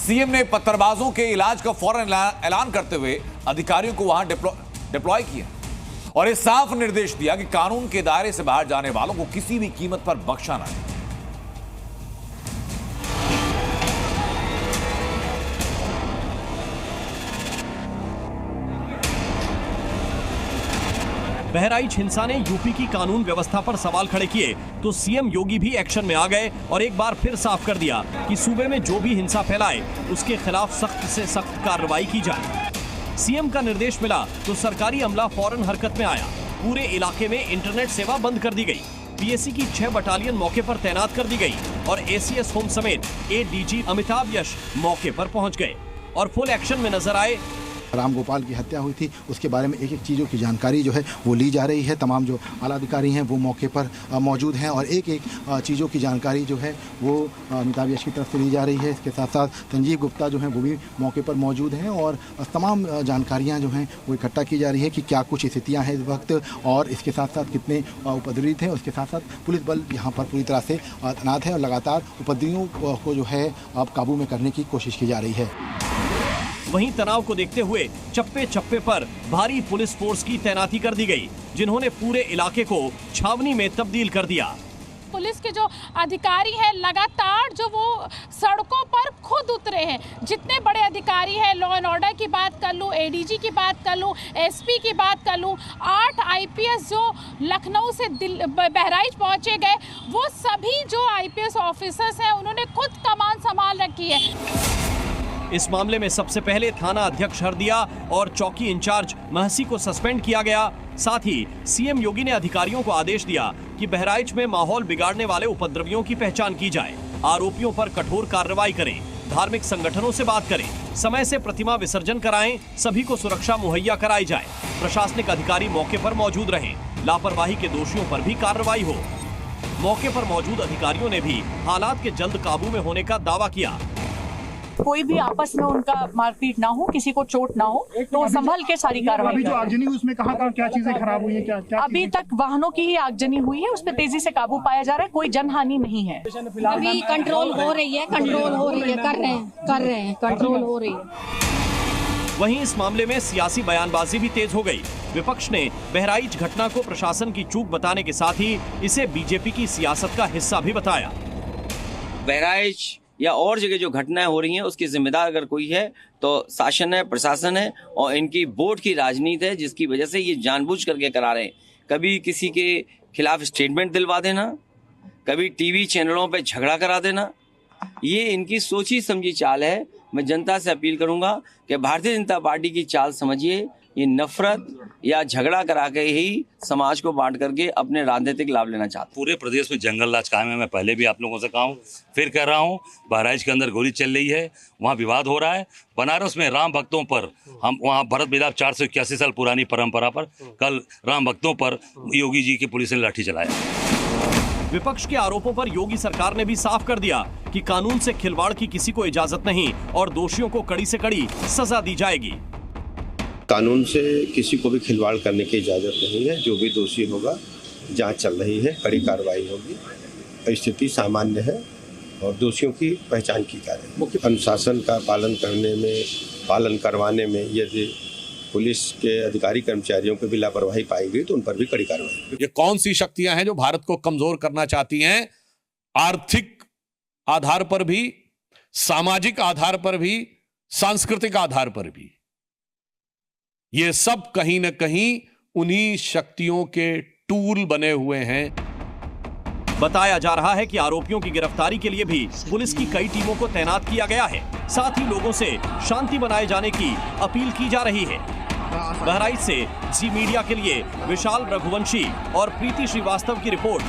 CM ने पत्थरबाजों के इलाज का फौरन ऐलान करते हुए अधिकारियों को वहां डिप्लॉय किया और ये साफ निर्देश दिया कि कानून के दायरे से बाहर जाने वालों को किसी भी कीमत पर बख्शा ना जाए। बहराइच हिंसा ने यूपी की कानून व्यवस्था पर सवाल खड़े किए तो सीएम योगी भी एक्शन में आ गए और एक बार फिर साफ कर दिया कि सूबे में जो भी हिंसा फैलाए उसके खिलाफ सख्त से सख्त कार्रवाई की जाए। सीएम का निर्देश मिला तो सरकारी अमला फौरन हरकत में आया। पूरे इलाके में इंटरनेट सेवा बंद कर दी गई। पीएसी की 6 बटालियन मौके पर तैनात कर दी गई और एसीएस होम समेत एडीजी अमिताभ यश मौके पर पहुंच गए और फुल एक्शन में नजर आए। राम गोपाल की हत्या हुई थी, उसके बारे में एक एक चीज़ों की जानकारी जो है वो ली जा रही है। तमाम जो आला अधिकारी हैं वो मौके पर मौजूद हैं और एक एक चीज़ों की जानकारी जो है वो अमिताभ यश की तरफ से ली जा रही है। इसके साथ साथ संजीव गुप्ता जो हैं वो भी मौके पर मौजूद हैं और तमाम जानकारियाँ जो हैं वो इकट्ठा की जा रही है कि क्या कुछ स्थितियाँ हैं इस वक्त और इसके साथ साथ कितने उपद्रवित हैं। उसके साथ साथ पुलिस बल यहाँ पर पूरी तरह से तैनात है और लगातार उपद्रवियों को जो है अब काबू में करने की कोशिश की जा रही है। वहीं तनाव को देखते हुए चप्पे चप्पे पर भारी पुलिस फोर्स की तैनाती कर दी गई, जिन्होंने पूरे इलाके को छावनी में तब्दील कर दिया। पुलिस के जो अधिकारी हैं लगातार जो वो सड़कों पर खुद उतरे हैं। जितने बड़े अधिकारी हैं, लॉ एंड ऑर्डर की बात कर लूँ, एडीजी की बात कर लूँ, एसपी की बात कर लूँ, 8 आईपीएस जो लखनऊ से बहराइच पहुंचे गए, वो सभी जो आईपीएस ऑफिसर्स हैं उन्होंने खुद कमान संभाल रखी है। इस मामले में सबसे पहले थाना अध्यक्ष हरदिया और चौकी इंचार्ज महसी को सस्पेंड किया गया। साथ ही सीएम योगी ने अधिकारियों को आदेश दिया कि बहराइच में माहौल बिगाड़ने वाले उपद्रवियों की पहचान की जाए, आरोपियों पर कठोर कार्रवाई करें, धार्मिक संगठनों से बात करें, समय से प्रतिमा विसर्जन कराएं, सभी को सुरक्षा मुहैया कराई जाए। प्रशासनिक अधिकारी मौके पर मौजूद रहें, लापरवाही के दोषियों पर भी कार्रवाई हो। मौके पर मौजूद अधिकारियों ने भी हालात के जल्द काबू में होने का दावा किया। कोई भी आपस में उनका मारपीट ना हो, किसी को चोट ना हो, तो संभल के सारी कार्रवाई। अभी जो आगजनी हुई उसमें कहा था क्या चीजें खराब हुई हैं, क्या अभी तक वाहनों की ही आगजनी हुई है, उस पर तेजी से काबू पाया जा रहा है, कोई जनहानि नहीं है। अभी कंट्रोल हो रही है, कर रहे हैं, कंट्रोल हो रही है। वहीं इस मामले में सियासी बयानबाजी भी तेज हो गई। विपक्ष ने बहराइच घटना को प्रशासन की चूक बताने के साथ ही इसे बीजेपी की सियासत का हिस्सा भी बताया। बहराइच या और जगह जो घटनाएं हो रही हैं उसकी जिम्मेदार अगर कोई है तो शासन है, प्रशासन है और इनकी वोट की राजनीति है, जिसकी वजह से ये जानबूझ करके करा रहे हैं। कभी किसी के खिलाफ स्टेटमेंट दिलवा देना, कभी टीवी चैनलों पे झगड़ा करा देना, ये इनकी सोची समझी चाल है। मैं जनता से अपील करूंगा कि भारतीय जनता पार्टी की चाल समझिए। ये नफरत या झगड़ा करा के ही समाज को बांट करके अपने राजनीतिक लाभ लेना चाहते हैं। पूरे प्रदेश में जंगल राज कायम है। मैं पहले भी आप लोगों से कहा हूँ, फिर कह रहा हूँ, बहराइच के अंदर गोली चल रही है, वहाँ विवाद हो रहा है। बनारस में राम भक्तों पर हम वहाँ भरत मिलाप 481 साल पुरानी परंपरा पर कल राम भक्तों पर योगी जी की पुलिस ने लाठी चलाया। विपक्ष के आरोपों पर योगी सरकार ने भी साफ कर दिया कि कानून से खिलवाड़ की किसी को इजाजत नहीं और दोषियों को कड़ी से कड़ी सजा दी जाएगी। कानून से किसी को भी खिलवाड़ करने की इजाज़त नहीं है। जो भी दोषी होगा, जांच चल रही है, कड़ी कार्रवाई होगी। स्थिति सामान्य है और दोषियों की पहचान की जा रही है। मुख्य अनुशासन का पालन करवाने में यदि पुलिस के अधिकारी कर्मचारियों को भी लापरवाही पाई गई तो उन पर भी कड़ी कार्रवाई। ये कौन सी शक्तियां हैं जो भारत को कमजोर करना चाहती हैं? आर्थिक आधार पर भी, सामाजिक आधार पर भी, सांस्कृतिक आधार पर भी। ये सब कहीं न कहीं उन्हीं शक्तियों के टूल बने हुए हैं। बताया जा रहा है कि आरोपियों की गिरफ्तारी के लिए भी पुलिस की कई टीमों को तैनात किया गया है। साथ ही लोगों से शांति बनाए जाने की अपील की जा रही है। बहराइच से जी मीडिया के लिए विशाल रघुवंशी और प्रीति श्रीवास्तव की रिपोर्ट।